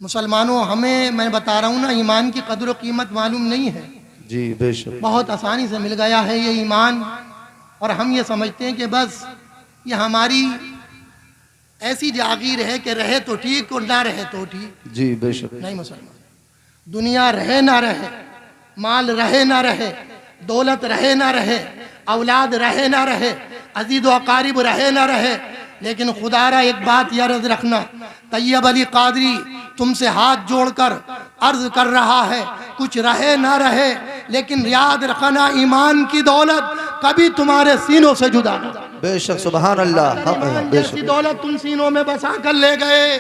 مسلمانوں ہمیں میں بتا رہا ہوں نا، ایمان کی قدر و قیمت معلوم نہیں ہے. جی بے شک. بہت آسانی سے مل گیا ہے یہ ایمان، اور ہم یہ سمجھتے ہیں کہ بس یہ ہماری ایسی جاگیر ہے کہ رہے تو ٹھیک اور نہ رہے تو ٹھیک. جی بے شک. نہیں مسلمان، دنیا رہے نہ رہے، مال رہے نہ رہے، دولت رہے نہ رہے، اولاد رہے نہ رہے، عزیز و اقارب رہے نہ رہے، لیکن خدا را ایک بات یاد رکھنا، طیب علی قادری تم سے ہاتھ جوڑ کر عرض کر رہا ہے، کچھ رہے نہ رہے لیکن یاد رکھنا ایمان کی دولت کبھی تمہارے سینوں سے جدا نہ. بے شک. سبحان اللہ. حق ہے. ایمان بے جیسی شک. دولت تم سینوں میں بسا کر لے گئے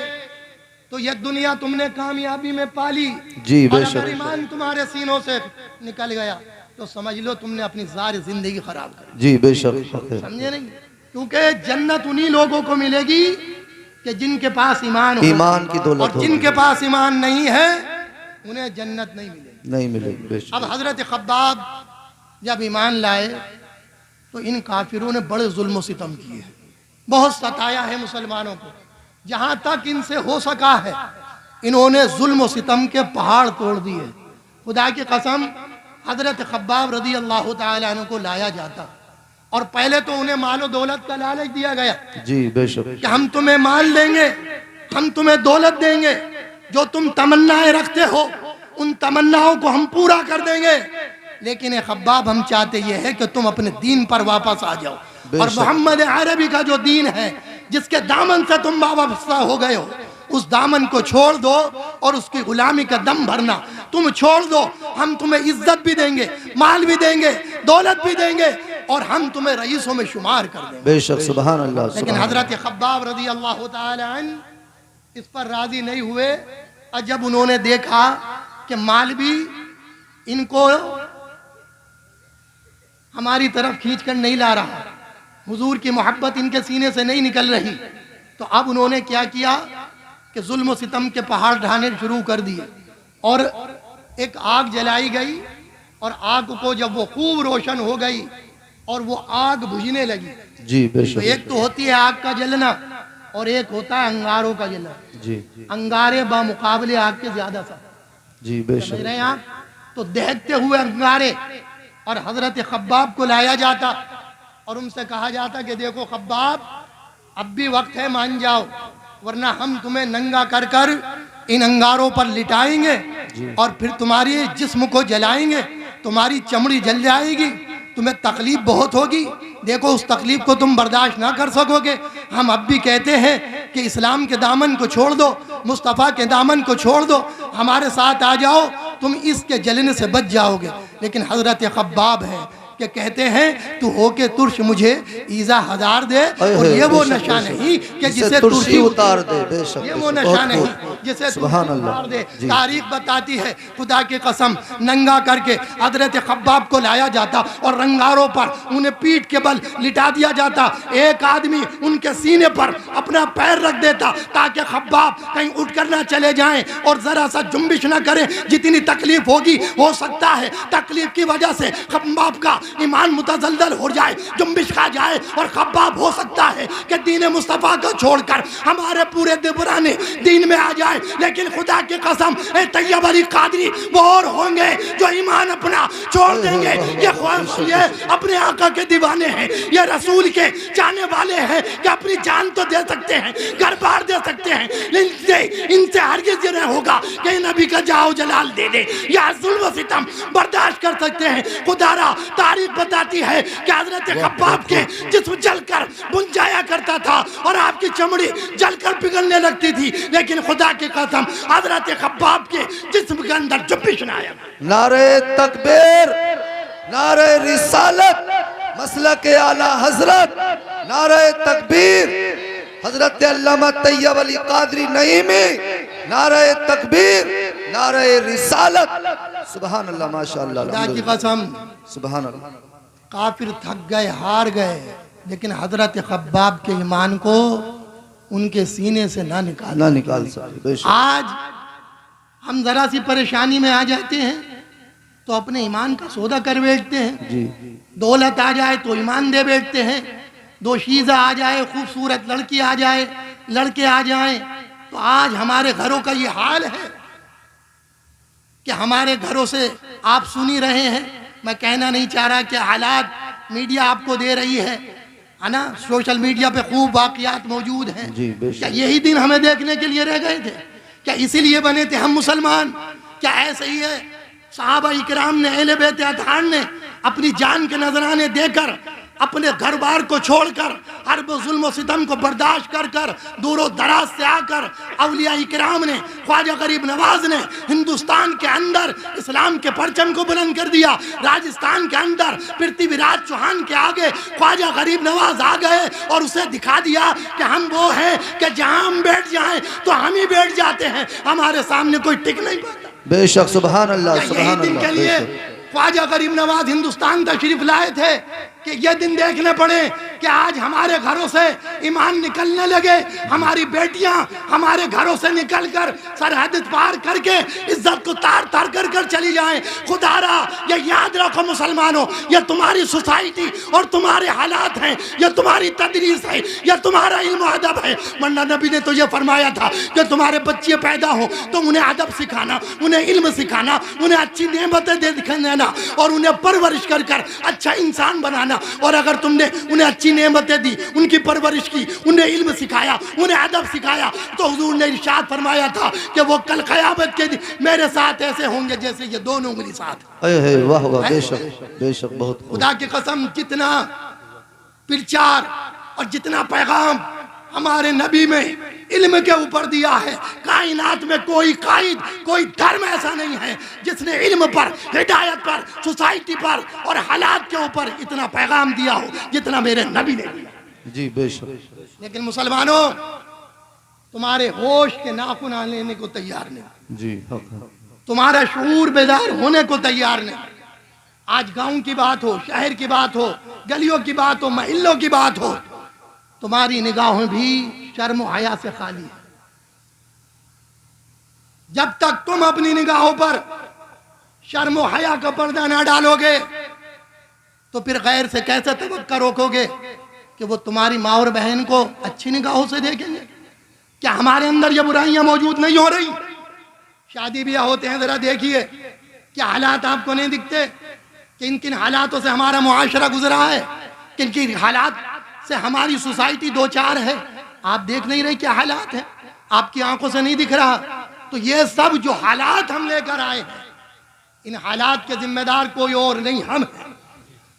تو یہ دنیا تم نے کامیابی میں پالی. جی بے اور شک. اگر ایمان تمہارے سینوں سے نکل گیا تو سمجھ لو تم نے اپنی ساری زندگی خراب کر دی. جی بے شک. حق ہے. سمجھے نہیں؟ کیونکہ جنت انہی لوگوں کو ملے گی کہ جن کے پاس ایمان ہو، ایمان کی دولت اور جن ہوگی. کے پاس ایمان نہیں ہے انہیں جنت نہیں ملے گی. نہیں ملے گی. بے شک. اب حضرت خباب جب ایمان لائے تو ان کافروں نے بڑے ظلم و ستم کیے ہیں، بہت ستایا ہے مسلمانوں کو. جہاں تک ان سے ہو سکا ہے انہوں نے ظلم و ستم کے پہاڑ توڑ دیے. خدا کی قسم حضرت خباب رضی اللہ تعالیٰ عنہ کو لایا جاتا اور پہلے تو انہیں مال و دولت کا لالچ دیا گیا جی بے شک. کہ ہم تمہیں مال دیں گے، ہم تمہیں دولت دیں گے، جو تم تمنائیں رکھتے ہو ان تمناؤں کو ہم پورا کر دیں گے، لیکن اے خباب ہم چاہتے یہ ہے کہ تم اپنے دین پر واپس آ جاؤ، اور محمد عربی کا جو دین ہے جس کے دامن سے تم وابستہ ہو گئے ہو اس دامن کو چھوڑ دو اور اس کی غلامی کا دم بھرنا تم چھوڑ دو. ہم تمہیں عزت بھی دیں گے، مال بھی دیں گے، دولت بھی دیں گے، اور ہم تمہیں رئیسوں میں شمار کر دیں گے. بے شک. سبحان اللہ. لیکن حضرت خباب رضی اللہ تعالی عنہ اس پر راضی نہیں ہوئے، اور جب انہوں نے دیکھا کہ مال بھی ان کو ہماری طرف کھینچ کر نہیں لا رہا، حضور کی محبت ان کے سینے سے نہیں نکل رہی، تو اب انہوں نے کیا کیا کہ ظلم و ستم کے پہاڑ ڈھانے شروع کر دیے، اور ایک آگ جلائی گئی، اور آگ کو جب وہ خوب روشن ہو گئی اور وہ آگ بجھنے لگی. جی بے تو شک. ایک تو ہوتی ہے آگ کا جلنا اور ایک ہوتا ہے انگاروں کا جلنا. جی انگارے بمقابلے آگ کے زیادہ سخت. جی بے سمجھ شک. رہے ہیں آپ؟ تو دہتے ہوئے انگارے، اور حضرت خباب کو لایا جاتا اور ان سے کہا جاتا کہ دیکھو خباب اب بھی وقت ہے، مان جاؤ، ورنہ ہم تمہیں ننگا کر کر ان انگاروں پر لٹائیں گے اور پھر تمہاری جسم کو جلائیں گے، تمہاری چمڑی جل جائے گی، تمہیں تکلیف بہت ہوگی. دیکھو اس تکلیف کو تم برداشت نہ کر سکو گے. ہم اب بھی کہتے ہیں کہ اسلام کے دامن کو چھوڑ دو، مصطفیٰ کے دامن کو چھوڑ دو، ہمارے ساتھ آ جاؤ، تم اس کے جلنے سے بچ جاؤ گے. لیکن حضرت خباب ہے کہ کہتے ہیں تو ہو کے ترش مجھے ایزا ہزار دے، اور یہ وہ نشہ نہیں کہ جسے ترشی اتار دے. بے شک. یہ وہ نشہ نہیں جسے سبحان ترشی اللہ. اتار دے. جی. تاریخ بتاتی ہے خدا کی قسم ننگا کر کے حضرت خباب کو لایا جاتا اور رنگاروں پر انہیں پیٹ کے بل لٹا دیا جاتا. ایک آدمی ان کے سینے پر اپنا پیر رکھ دیتا تاکہ خباب کہیں اٹھ کر نہ چلے جائیں اور ذرا سا جنبش نہ کریں. جتنی تکلیف ہوگی ہو سکتا ہے تکلیف کی وجہ سے خباب کا ایمان متزلزل ہو جائے، جنبش کھا جائے، اور خباب ہو سکتا ہے کہ دین مصطفیٰ کو چھوڑ کر ہمارے پورے دبرانے دین میں آ جائے. لیکن خدا کی قسم اے طیب علی قادری وہ اور ہوں گے جو ایمان اپنا چھوڑ دیں گے. یہ اپنے آقا کے دیوانے ہیں، یہ رسول کے چاہنے والے ہیں کہ اپنی جان تو دے سکتے ہیں، گھر بار دے سکتے ہیں، ان سے ہرگز یہ نہیں ہوگا کہ نبی کا جاؤ جلال دے دے یا ظلم و ستم برداشت کر سکتے ہیں. خدا را تاریخ بتاتی ہے کہ حضرت خباب کے جسم جل کر بن جایا کرتا تھا اور آپ کی چمڑی جل کر پگھلنے لگتی تھی، لیکن خدا کی قسم حضرت خباب کے جسم کے اندر جنبش نہ آیا. نعرہ تکبیر، نعرہ رسالت، مسلک اعلی حضرت، نعرہ تکبیر حضرت علامہ طیب علی قادری نعیمی، نعرہ تکبیر، نعرہ رسالت. سبحان اللہ. ماشاءاللہ. خدا کی قسم سبحان اللہ. کافر تھک گئے، ہار گئے، لیکن حضرت خباب کے ایمان کو ان کے سینے سے نہ نکال سکتے. بے شک. آج ہم ذرا سی پریشانی میں آ جاتے ہیں تو اپنے ایمان کا سودا کر بیٹھتے ہیں. جی. دولت آ جائے تو ایمان دے بیٹھتے ہیں، دو شیزہ آ جائے، خوبصورت لڑکی آ جائے، لڑکے آ جائیں تو آج ہمارے گھروں کا یہ حال ہے کہ ہمارے گھروں سے آپ سنی رہے ہیں. میں کہنا نہیں چاہ رہا کہ حالات میڈیا آپ کو دے رہی ہے نا، سوشل میڈیا پہ خوب واقعات موجود ہیں. جی بے شک. کیا یہی دن ہمیں دیکھنے کے لیے رہ گئے تھے؟ کیا اسی لیے بنے تھے ہم مسلمان؟ کیا ایسے ہی ہے صحابہ اکرام نے، اہل بیت اطہار نے اپنی جان کے نذرانے دے کر، اپنے گھر بار کو چھوڑ کر، حرب و ظلم و ستم کو برداشت کر کر، دور و دراز سے آ کر اولیاء اکرام نے، خواجہ غریب نواز نے ہندوستان کے اندر اسلام کے پرچم کو بلند کر دیا. راجستھان کے اندر پرتھوی راج چوہان کے آگے خواجہ غریب نواز آ گئے اور اسے دکھا دیا کہ ہم وہ ہیں کہ جہاں ہم بیٹھ جائیں تو ہم ہی بیٹھ جاتے ہیں، ہمارے سامنے کوئی ٹک نہیں پاتا. بے شک. سبحان اللہ یہی سبحان دن کے اللہ. بے لیے شک. خواجہ غریب نواز ہندوستان تشریف لائے تھے کہ یہ دن دیکھنے پڑے کہ آج ہمارے گھروں سے ایمان نکلنے لگے، ہماری بیٹیاں ہمارے گھروں سے نکل کر سرحد پار کر کے عزت کو تار تار کر کر چلی جائیں. خدا را یہ یاد رکھو مسلمانوں، یہ تمہاری سوسائٹی اور تمہارے حالات ہیں، یہ تمہاری تدریس ہے، یہ تمہارا علم و ادب ہے. ورنہ نبی نے تو یہ فرمایا تھا کہ تمہارے بچے پیدا ہوں تو انہیں ادب سکھانا، انہیں علم سکھانا، انہیں اچھی نعمتیں دے دینا اور انہیں پرورش کر کر اچھا انسان بنانا. اور اگر تم نے انہیں اچھی نعمتیں دی، ان کی پرورش کی، انہیں علم سکھایا، انہیں ادب سکھایا، تو حضور نے ارشاد فرمایا تھا کہ وہ کل قیامت کے دن میرے ساتھ ایسے ہوں گے جیسے یہ دونوں انگلی ساتھ. اے ہے واہ واہ. بے شک بے شک. بہت خوب. خدا کی قسم جتنا پرچار اور جتنا پیغام ہمارے نبی میں علم کے اوپر دیا ہے، کائنات میں کوئی قائد، کوئی دھرم ایسا نہیں ہے جس نے علم پر، ہدایت پر، سوسائٹی پر اور حالات کے اوپر اتنا پیغام دیا ہو جتنا میرے نبی نے دیا. جی بے شک. لیکن مسلمانوں، تمہارے ہوش کے ناخن لینے کو تیار نہیں، جی حق ہے. تمہارا شعور بیدار ہونے کو تیار نہیں. آج گاؤں کی بات ہو، شہر کی بات ہو، گلیوں کی بات ہو، محلوں کی بات ہو، تمہاری نگاہیں بھی شرم و حیا سے خالی ہے. جب تک تم اپنی نگاہوں پر شرم و حیا کا پردہ نہ ڈالو گے تو پھر غیر سے کیسے توقع رکھو گے کہ وہ تمہاری ماں اور بہن کو اچھی نگاہوں سے دیکھیں گے؟ کیا ہمارے اندر یہ برائیاں موجود نہیں ہو رہی؟ شادی بیاہ ہوتے ہیں، ذرا دیکھیے کیا حالات آپ کو نہیں دکھتے؟ کن کن حالاتوں سے ہمارا معاشرہ گزرا ہے، کن کن حالات سے ہماری سوسائٹی دو چار ہے. آپ دیکھ نہیں رہے کیا حالات ہیں؟ آپ کی آنکھوں سے نہیں دکھ رہا؟ تو یہ سب جو حالات ہم لے کر آئے ہیں، ان حالات کے ذمہ دار کوئی اور نہیں، ہم ہیں.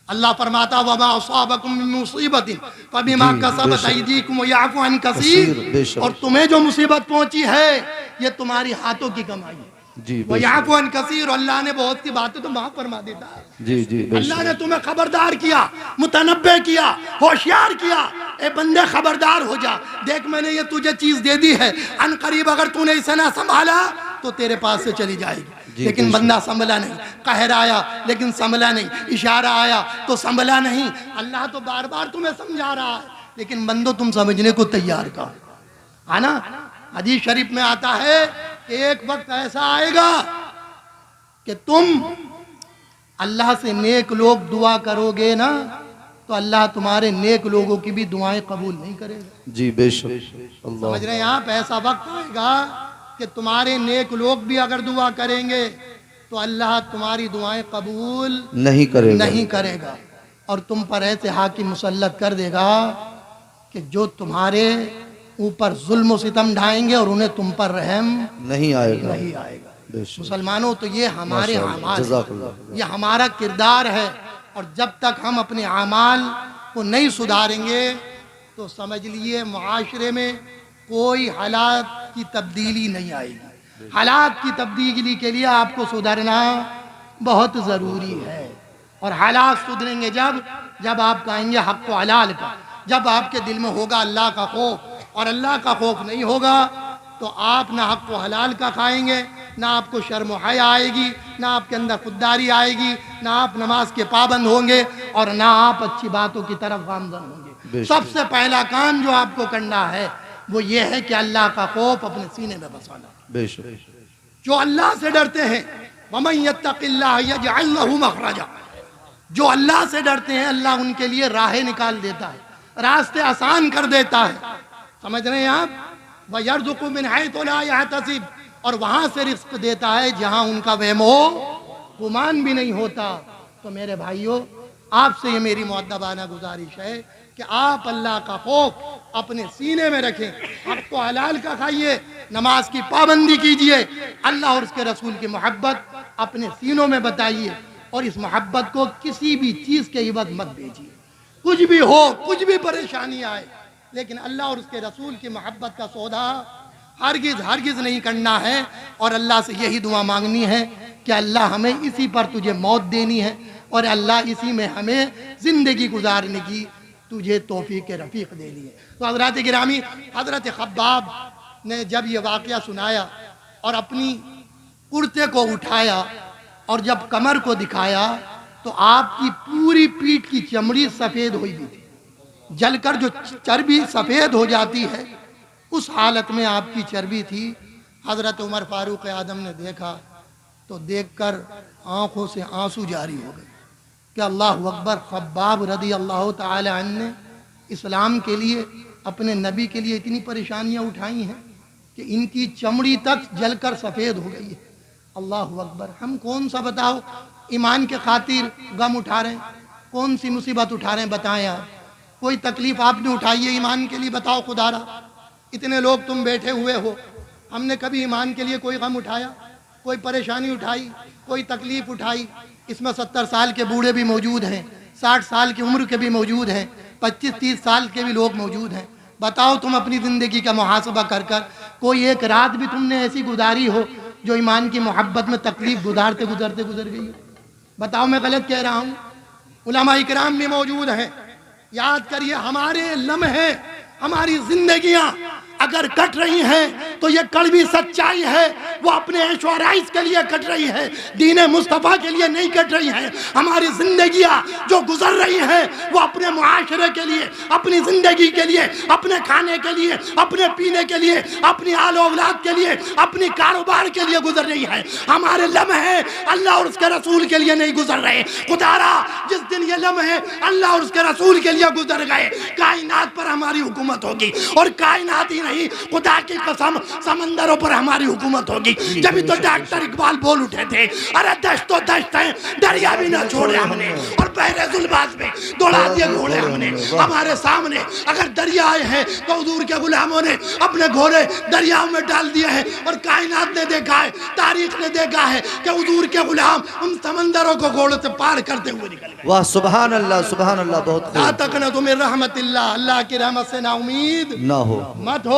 اللہ فرماتا وَمَا أَصَابَكُم مِّن مُّصِيبَةٍ فَبِمَا كَسَبَتْ أَيْدِيكُمْ وَيَعْفُو عَن كَثِيرٍ. اور تمہیں جو مصیبت پہنچی ہے یہ تمہاری ہاتھوں کی کمائی ہے. جی وَيَعْفُو عَن كَثِيرٍ. اللہ نے بہت سی باتیں تو معاف فرما دیتا ہے. جی جی بے اللہ شک. نے تمہیں خبردار کیا، متنبہ کیا، ہوشیار کیا. اے بندے خبردار ہو جا، دیکھ میں نے یہ تجھے چیز دے دی ہے، ان قریب اگر تو نے اسے نہ سنبھالا تو تیرے پاس سے چلی جائے گی. لیکن بندہ سنبھلا نہیں، قہر آیا لیکن سنبھلا نہیں، اشارہ آیا تو سنبھلا نہیں. اللہ تو بار بار تمہیں سمجھا رہا ہے لیکن بندو تم سمجھنے کو تیار کا ہے نا. حدیث شریف میں آتا ہے کہ ایک وقت ایسا آئے گا کہ تم اللہ سے نیک لوگ دعا کرو گے نا تو اللہ تمہارے نیک لوگوں کی بھی دعائیں قبول نہیں کرے گا. جی بے شک. اللہ. سمجھ رہے ہیں آپ؟ ایسا وقت آئے گا کہ تمہارے نیک لوگ بھی اگر دعا کریں گے تو اللہ تمہاری دعائیں قبول نہیں کرے گا اور تم پر ایسے حاکم مسلط کر دے گا کہ جو تمہارے اوپر ظلم و ستم ڈھائیں گے اور انہیں تم پر رحم نہیں آئے گا. بے شک. مسلمانوں تو یہ ہمارے اعمال جزاک اللہ. یہ ہمارا کردار ہے اور جب تک ہم اپنے اعمال کو نہیں سدھاریں گے تو سمجھ لیے معاشرے میں کوئی حالات کی تبدیلی نہیں آئے گی. حالات کی تبدیلی کے لیے آپ کو سدھرنا بہت ضروری ہے اور حالات سدھریں گے جب آپ کہیں گے حق و حلال کا، جب آپ کے دل میں ہوگا اللہ کا خوف. اور اللہ کا خوف نہیں ہوگا تو آپ نہ حق و حلال کا کھائیں گے، نہ آپ کو شرم و حیا آئے گی، نہ آپ کے اندر خودداری آئے گی، نہ آپ نماز کے پابند ہوں گے اور نہ آپ اچھی باتوں کی طرف گامزن ہوں گے. سب سے پہلا کام جو آپ کو کرنا ہے وہ یہ ہے کہ اللہ کا خوف اپنے سینے میں بسانا. بے شک. جو اللہ سے ڈرتے ہیں وَمَن يَتَّقِ اللَّهَ يَجْعَلْ لَهُ مَخْرَجًا، جو اللہ سے ڈرتے ہیں اللہ ان کے لیے راہیں نکال دیتا ہے، راستے آسان کر دیتا ہے. سمجھ رہے ہیں آپ؟ وَيَرْزُقُ مِنْ حَيْثُ لَا يَحْتَسِبُ، اور وہاں سے رزق دیتا ہے جہاں ان کا وہم و گمان بھی نہیں ہوتا۔ تو میرے بھائیوں، آپ سے یہ میری مؤدبانہ گزارش ہے کہ آپ اللہ کا خوف اپنے سینے میں رکھیں، آپ کو حلال کا کھائیے، نماز کی پابندی کیجئے، اللہ اور اس کے رسول کی محبت اپنے سینوں میں بتائیے، اور اس محبت کو کسی بھی چیز کے عوض مت بھیجیے۔ کچھ بھی ہو، کچھ بھی پریشانی آئے، لیکن اللہ اور اس کے رسول کی محبت کا سودا ہرگز نہیں کرنا ہے، اور اللہ سے یہی دعا مانگنی ہے کہ اللہ ہمیں اسی پر تجھے موت دینی ہے، اور اللہ اسی میں ہمیں زندگی گزارنے کی تجھے توفیق رفیق دینی ہے۔ تو حضرات گرامی، حضرت خباب نے جب یہ واقعہ سنایا اور اپنی کرتے کو اٹھایا اور جب کمر کو دکھایا تو آپ کی پوری پیٹھ کی چمڑی سفید ہوئی بھی تھی۔ جل کر جو چربی سفید ہو جاتی ہے، اس حالت میں آپ کی چربی تھی۔ حضرت عمر فاروق اعظم نے دیکھا تو دیکھ کر آنکھوں سے آنسو جاری ہو گئے کہ اللہ اکبر، خباب رضی اللہ تعالی عنہ نے اسلام کے لیے، اپنے نبی کے لیے اتنی پریشانیاں اٹھائی ہیں کہ ان کی چمڑی تک جل کر سفید ہو گئی ہے۔ اللہ اکبر، ہم کون سا بتاؤ ایمان کے خاطر غم اٹھا رہے ہیں، کون سی مصیبت اٹھا رہے ہیں بتائیں آپ؟ کوئی تکلیف آپ نے اٹھائی ہے ایمان کے لیے؟ بتاؤ خدا را، اتنے لوگ تم بیٹھے ہوئے ہو، ہم نے کبھی ایمان کے لیے کوئی غم اٹھایا، کوئی پریشانی اٹھائی، کوئی تکلیف اٹھائی؟ اس میں 70 سال کے بوڑھے بھی موجود ہیں، 60 سال کی عمر کے بھی موجود ہیں، 25-30 سال کے بھی لوگ موجود ہیں۔ بتاؤ تم اپنی زندگی کا محاسبہ کر کر کوئی ایک رات بھی تم نے ایسی گزاری ہو جو ایمان کی محبت میں تکلیف گزارتے گزرتے گزر گئی ہو؟ بتاؤ میں غلط کہہ رہا ہوں؟ علماء اکرام بھی موجود ہیں۔ یاد کریے، ہمارے لمحے، ہماری زندگیاں اگر کٹ رہی ہیں تو یہ کڑوی سچائی ہے، وہ اپنے عیش و عرائش کے لیے کٹ رہی ہے، دین مصطفیٰ کے لیے نہیں کٹ رہی ہیں۔ ہماری زندگیاں جو گزر رہی ہیں وہ اپنے معاشرے کے لیے، اپنی زندگی کے لیے، اپنے کھانے کے لیے، اپنے پینے کے لیے، اپنی آل و اولاد کے لیے، اپنی کاروبار کے لیے گزر رہی ہے۔ ہمارے لمحے اللہ اور اس کے رسول کے لیے نہیں گزر رہے۔ خدا را، جس دن یہ لمحے اللہ اور اس کے رسول کے لیے گزر گئے، کائنات پر ہماری حکومت ہوگی، اور کائنات ہی نہیں، خدا کی قسم سمندروں پر ہماری حکومت ہوگی۔ جبھی تو ڈاکٹر اقبال بول اٹھے تھے، ارے دشت و دشت ہیں، دریا بھی نہ چھوڑے ہم نے، اور بحر ظلمات میں دوڑا دیے گھوڑے ہم نے۔ ہمارے سامنے اگر دریا آئے ہیں تو حضور کے غلاموں نے اپنے گھوڑے دریاؤں میں ڈال دیے ہیں، اور کائنات نے دیکھا ہے، تاریخ نے دیکھا ہے کہ حضور کے غلام ان سمندروں کو گھوڑوں سے پار کرتے ہوئے نکل گئے۔ واہ، سبحان اللہ، سبحان اللہ، بہت لا خوب۔ تقنطوا من رحمت اللہ، اللہ کی رحمت سے نا امید نہ ہو۔ مت ہو۔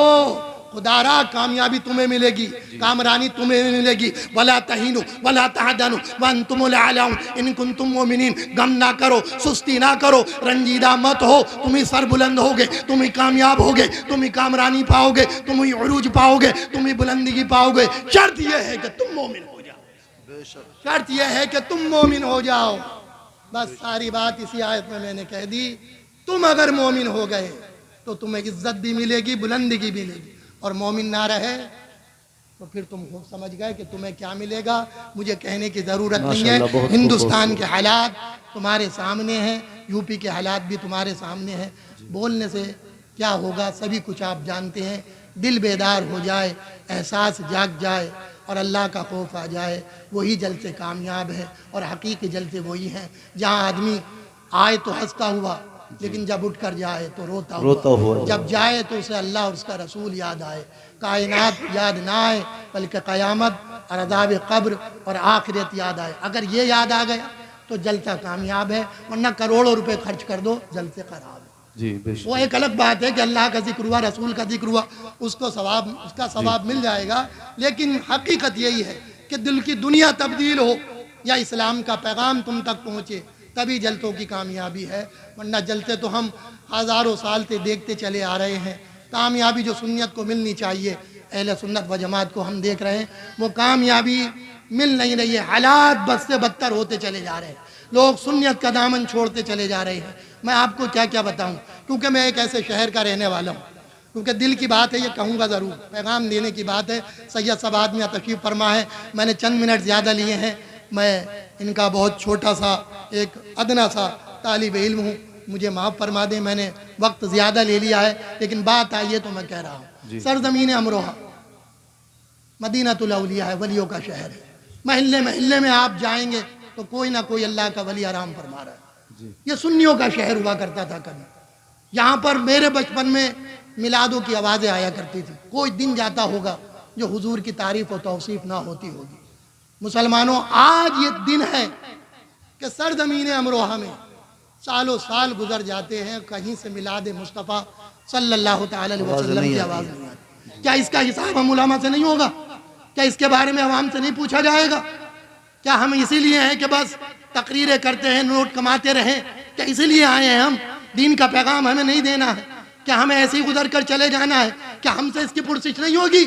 خدا را، کامیابی تمہیں ملے گی، کامرانی تمہیں ملے گی۔ ولا تہینوا ولا تحزنوا وانتم الاعلون ان کنتم مؤمنین۔ غم نہ کرو، سستی نہ کرو، رنجیدہ مت ہو، تم ہی سر بلند ہوگے، تم ہی کامیاب ہوگے، تم ہی کامرانی پاؤ گے، تم ہی عروج پاؤ گے، تم ہی بلندگی پاؤ گے۔ شرط یہ ہے کہ تم مومن ہو جاؤ، شرط یہ ہے کہ تم مومن ہو جاؤ۔ بس ساری بات اسی آیت میں نے کہہ دی۔ تم اگر مومن ہو گئے تو تمہیں عزت بھی ملے گی، بلندگی بھی ملے گی، اور مومن نہ رہے تو پھر تم خوب سمجھ گئے کہ تمہیں کیا ملے گا۔ مجھے کہنے کی ضرورت نہیں ہے، ہندوستان کے حالات تمہارے سامنے ہیں، یو پی کے حالات بھی تمہارے سامنے ہیں۔ بولنے سے کیا ہوگا، سبھی کچھ آپ جانتے ہیں۔ دل بیدار ہو جائے، احساس جاگ جائے، اور اللہ کا خوف آ جائے، وہی جلسے کامیاب ہے، اور حقیقی جلسے وہی ہیں جہاں آدمی آئے تو ہنستا ہوا، لیکن جب اٹھ کر جائے تو روتا ہوا، جب جائے تو اسے اللہ اور اس کا رسول یاد آئے، کائنات یاد نہ آئے، بلکہ قیامت اور عذاب قبر اور آخرت یاد آئے۔ اگر یہ یاد آ گیا تو جلسہ کامیاب ہے، ورنہ کروڑوں روپے خرچ کر دو، جلسے خراب ہے۔ جی بے شک۔ وہ ایک الگ بات ہے کہ اللہ کا ذکر ہوا، رسول کا ذکر ہوا، اس کو ثواب، اس کا ثواب مل جائے گا، لیکن حقیقت یہی ہے کہ دل کی دنیا تبدیل ہو یا اسلام کا پیغام تم تک پہنچے، تبھی جلسوں کی کامیابی ہے۔ ورنہ جلسے تو ہم ہزاروں سال سے دیکھتے چلے آ رہے ہیں۔ کامیابی جو سنت کو ملنی چاہیے، اہل سنت و جماعت کو ہم دیکھ رہے ہیں، وہ کامیابی مل نہیں رہی ہے۔ حالات بد سے بدتر ہوتے چلے جا رہے ہیں، لوگ سنت کا دامن چھوڑتے چلے جا رہے ہیں۔ میں آپ کو کیا کیا بتاؤں، کیونکہ میں ایک ایسے شہر کا رہنے والا ہوں، کیونکہ دل کی بات ہے، یہ کہوں گا ضرور، پیغام دینے کی بات ہے۔ سید صاحب آدمی تشریف فرما ہے، میں نے چند منٹ زیادہ لیے ہیں، میں ان کا بہت چھوٹا سا ایک ادنا سا طالب علم ہوں، مجھے معاف فرما دیں، میں نے وقت زیادہ لے لیا ہے، لیکن بات آئی ہے تو میں کہہ رہا ہوں۔ سرزمین امروہہ مدینہ الاولیاء ہے، ولیوں کا شہر ہے۔ محلے محلے میں آپ جائیں گے تو کوئی نہ کوئی اللہ کا ولی آرام فرما رہا ہے۔ یہ سنیوں کا شہر ہوا کرتا تھا کبھی۔ یہاں پر میرے بچپن میں میلادوں کی آوازیں آیا کرتی تھی۔ کوئی دن جاتا ہوگا جو حضور کی تعریف و توصیف نہ ہوتی ہوگی۔ مسلمانوں، آج یہ دن ہے کہ سرزمین امروہہ میں سالوں سال گزر جاتے ہیں، کہیں سے میلاد مصطفیٰ صلی اللہ تعالی علیہ وسلم کی آواز نہیں آتی۔ کیا اس کا حساب ہم علماء سے نہیں ہوگا؟ کیا اس کے بارے میں عوام سے نہیں پوچھا جائے گا؟ کیا ہم اسی لیے ہیں کہ بس تقریریں کرتے ہیں، نوٹ کماتے رہیں؟ کیا اسی لیے آئے ہیں ہم؟ دین کا پیغام ہمیں نہیں دینا ہے؟ کیا ہمیں ایسے ہی گزر کر چلے جانا ہے؟ کیا ہم سے اس کی پرسش نہیں ہوگی؟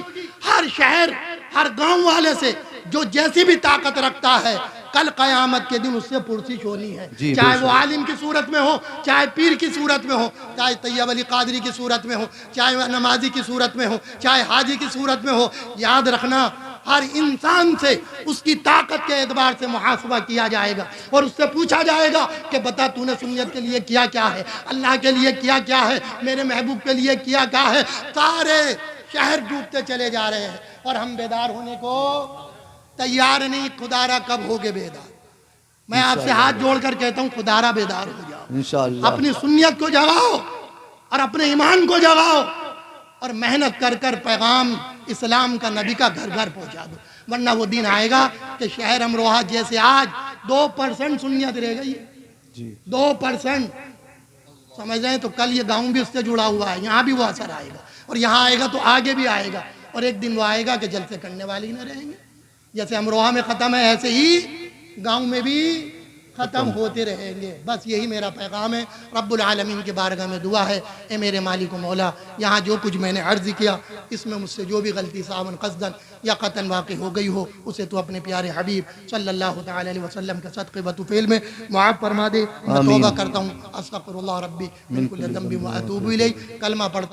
ہر شہر، ہر گاؤں والے سے جو جیسی بھی طاقت رکھتا ہے، کل قیامت کے دن اس سے پرسش ہونی ہے، چاہے وہ عالم کی صورت میں ہو، چاہے پیر کی صورت میں ہو، چاہے طیب علی قادری کی صورت میں ہو، چاہے نمازی کی صورت میں ہو، چاہے حاجی کی صورت میں ہو۔ یاد رکھنا، ہر انسان سے اس کی طاقت کے اعتبار سے محاسبہ کیا جائے گا، اور اس سے پوچھا جائے گا کہ بتا تو نے سنت کے لیے کیا کیا ہے، اللہ کے لیے کیا کیا ہے، میرے محبوب کے لیے کیا کیا ہے۔ سارے شہر ڈوبتے چلے جا رہے ہیں اور ہم بیدار ہونے کو تیار نہیں۔ خدارا کب ہوگے بیدار؟ میں آپ سے ہاتھ جوڑ کر کہتا ہوں، خدارا بیدار ہو جاؤ، انشاءاللہ اپنی سنیت کو جگاؤ اور اپنے ایمان کو جگاؤ، اور محنت کر کر پیغام اسلام کا، نبی کا گھر گھر پہنچا دو، ورنہ وہ دن آئے گا کہ شہر امروہہ جیسے آج 2% سنیت رہ گئی ہے، 2% سمجھ رہے ہیں، تو کل یہ گاؤں بھی اس سے جڑا ہوا ہے، یہاں بھی وہ اثر آئے گا، اور یہاں آئے گا تو آگے بھی آئے گا، اور ایک دن وہ آئے گا کہ جلسے کرنے والے ہی نہ رہیں گے۔ جیسے امروہہ میں ختم ہے، ایسے ہی گاؤں میں بھی ختم ہوتے رہیں گے۔ بس یہی میرا پیغام ہے۔ رب العالمین کی بارگاہ میں دعا ہے، اے میرے مالک و مولا، یہاں جو کچھ میں نے عرض کیا، اس میں مجھ سے جو بھی غلطی ساون قصدن یا قطن واقع ہو گئی ہو، اسے تو اپنے پیارے حبیب صلی اللہ تعالی علیہ وسلم کے صدقے و طفیل میں معاف فرما دے۔ میں توبہ کرتا ہوں، استغفر اللہ ربی من کل ذنب و اتوب الیہ، کلمہ پڑھتا ہوں۔